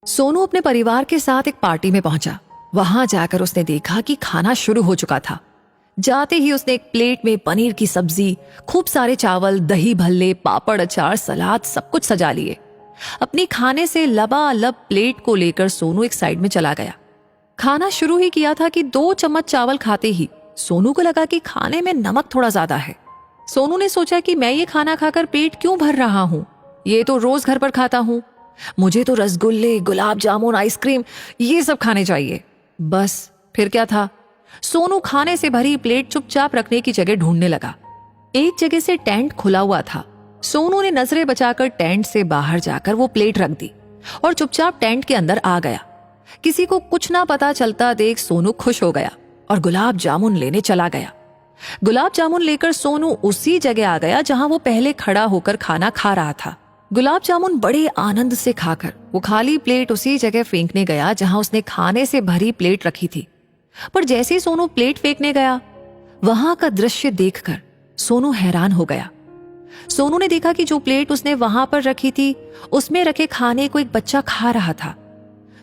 सोनू अपने परिवार के साथ एक पार्टी में पहुंचा। वहां जाकर उसने देखा कि खाना शुरू हो चुका था। जाते ही उसने एक प्लेट में पनीर की सब्जी, खूब सारे चावल, दही भल्ले, पापड़, अचार, सलाद सब कुछ सजा लिए। अपनी खाने से लबालब प्लेट को लेकर सोनू एक साइड में चला गया। खाना शुरू ही किया था कि 2 चम्मच चावल खाते ही सोनू को लगा कि खाने में नमक थोड़ा ज्यादा है। सोनू ने सोचा कि मैं ये खाना खाकर पेट क्यों भर रहा हूं, ये तो रोज घर पर खाता हूं। मुझे तो रसगुल्ले, गुलाब जामुन, आइसक्रीम ये सब खाने चाहिए। बस फिर क्या था, सोनू खाने से भरी प्लेट चुपचाप रखने की जगह ढूंढने लगा। एक जगह से टेंट खुला हुआ था। सोनू ने नजरें बचाकर टेंट से बाहर जाकर वो प्लेट रख दी और चुपचाप टेंट के अंदर आ गया। किसी को कुछ ना पता चलता देख सोनू खुश हो गया और गुलाब जामुन लेने चला गया। गुलाब जामुन लेकर सोनू उसी जगह आ गया जहां वो पहले खड़ा होकर खाना खा रहा था। गुलाब जामुन बड़े आनंद से खाकर वो खाली प्लेट उसी जगह फेंकने गया जहां उसने खाने से भरी प्लेट रखी थी। पर जैसे ही सोनू प्लेट फेंकने गया, वहां का दृश्य देखकर सोनू हैरान हो गया। सोनू ने देखा कि जो प्लेट उसने वहां पर रखी थी, उसमें रखे खाने को एक बच्चा खा रहा था।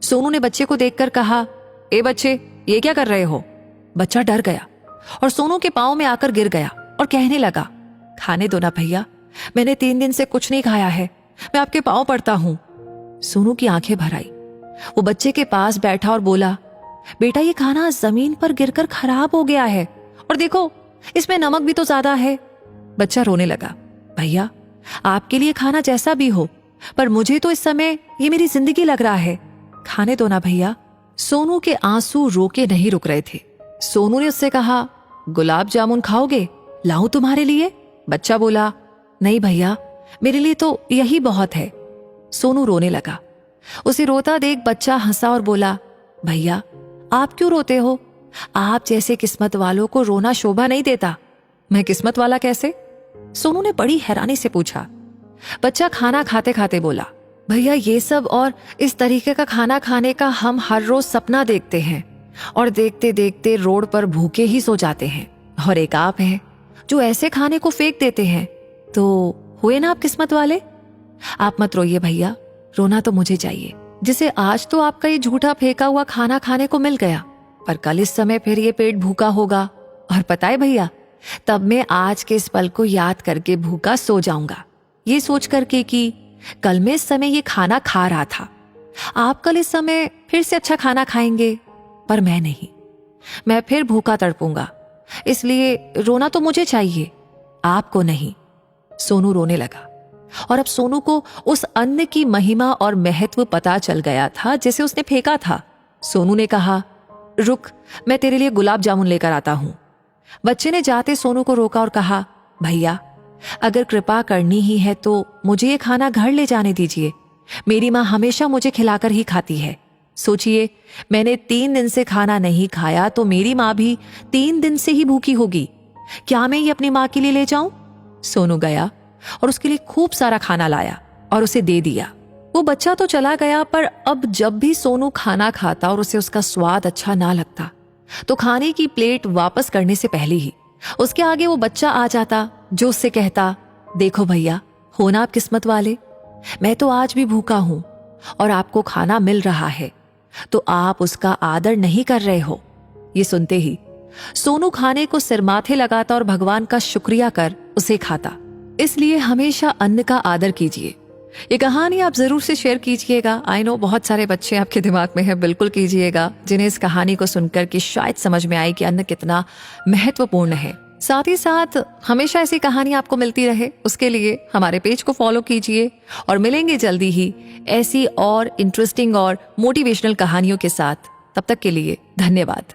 सोनू ने बच्चे को देखकर कहा, ए बच्चे, ये क्या कर रहे हो? बच्चा डर गया और सोनू के पांव में आकर गिर गया और कहने लगा, खाने दो ना भैया, मैंने 3 दिन से कुछ नहीं खाया है, मैं आपके पांव पड़ता हूं। सोनू की आंखें भर आई। वो बच्चे के पास बैठा और बोला, बेटा ये खाना जमीन पर गिरकर खराब हो गया है और देखो इसमें नमक भी तो ज्यादा है। बच्चा रोने लगा, भैया आपके लिए खाना जैसा भी हो, पर मुझे तो इस समय ये मेरी जिंदगी लग रहा है, खाने दो ना भैया। सोनू के आंसू रोके नहीं रुक रहे थे। सोनू ने उससे कहा, गुलाब जामुन खाओगे, लाऊं तुम्हारे लिए? बच्चा बोला, नहीं भैया, मेरे लिए तो यही बहुत है। सोनू रोने लगा। उसे रोता देख बच्चा हंसा और बोला, भैया आप क्यों रोते हो? आप जैसे किस्मत वालों को रोना शोभा नहीं देता। मैं किस्मत वाला कैसे? सोनू ने बड़ी हैरानी से पूछा। बच्चा खाना खाते खाते बोला, भैया ये सब और इस तरीके का खाना खाने का हम हर रोज सपना देखते हैं और देखते देखते रोड पर भूखे ही सो जाते हैं, और एक आप हैं जो ऐसे खाने को फेंक देते हैं। तो हुए ना आप किस्मत वाले। आप मत रोइए भैया, रोना तो मुझे चाहिए, जिसे आज तो आपका ये झूठा फेंका हुआ खाना खाने को मिल गया, पर कल इस समय फिर ये पेट भूखा होगा, और पता है भैया, तब मैं आज के इस पल को याद करके भूखा सो जाऊंगा, ये सोच करके कि कल मैं इस समय ये खाना खा रहा था। आप कल इस समय फिर से अच्छा खाना खाएंगे, पर मैं नहीं, मैं फिर भूखा तड़पूंगा, इसलिए रोना तो मुझे चाहिए, आपको नहीं। सोनू रोने लगा और अब सोनू को उस अन्न की महिमा और महत्व पता चल गया था जिसे उसने फेंका था। सोनू ने कहा, रुक, मैं तेरे लिए गुलाब जामुन लेकर आता हूं। बच्चे ने जाते सोनू को रोका और कहा, भैया अगर कृपा करनी ही है तो मुझे ये खाना घर ले जाने दीजिए, मेरी माँ हमेशा मुझे खिलाकर ही खाती है। सोचिए, मैंने 3 दिन से खाना नहीं खाया तो मेरी माँ भी 3 दिन से ही भूखी होगी, क्या मैं ये अपनी माँ के लिए ले जाऊं? सोनू गया और उसके लिए खूब सारा खाना लाया और उसे दे दिया। वो बच्चा तो चला गया, पर अब जब भी सोनू खाना खाता और उसे उसका स्वाद अच्छा ना लगता, तो खाने की प्लेट वापस करने से पहले ही उसके आगे वो बच्चा आ जाता जो उससे कहता, देखो भैया, हो ना आप किस्मत वाले, मैं तो आज भी भूखा हूं और आपको खाना मिल रहा है, तो आप उसका आदर नहीं कर रहे हो। ये सुनते ही सोनू खाने को सिर माथे लगाता और भगवान का शुक्रिया कर उसे खाता। इसलिए हमेशा अन्न का आदर कीजिए। ये कहानी आप जरूर से शेयर कीजिएगा। आई नो बहुत सारे बच्चे आपके दिमाग में है, बिल्कुल कीजिएगा, जिन्हें इस कहानी को सुनकर के शायद समझ में आए कि अन्न कितना महत्वपूर्ण है। साथ ही साथ हमेशा ऐसी कहानी आपको मिलती रहे, उसके लिए हमारे पेज को फॉलो कीजिए और मिलेंगे जल्दी ही ऐसी और इंटरेस्टिंग और मोटिवेशनल कहानियों के साथ। तब तक के लिए धन्यवाद।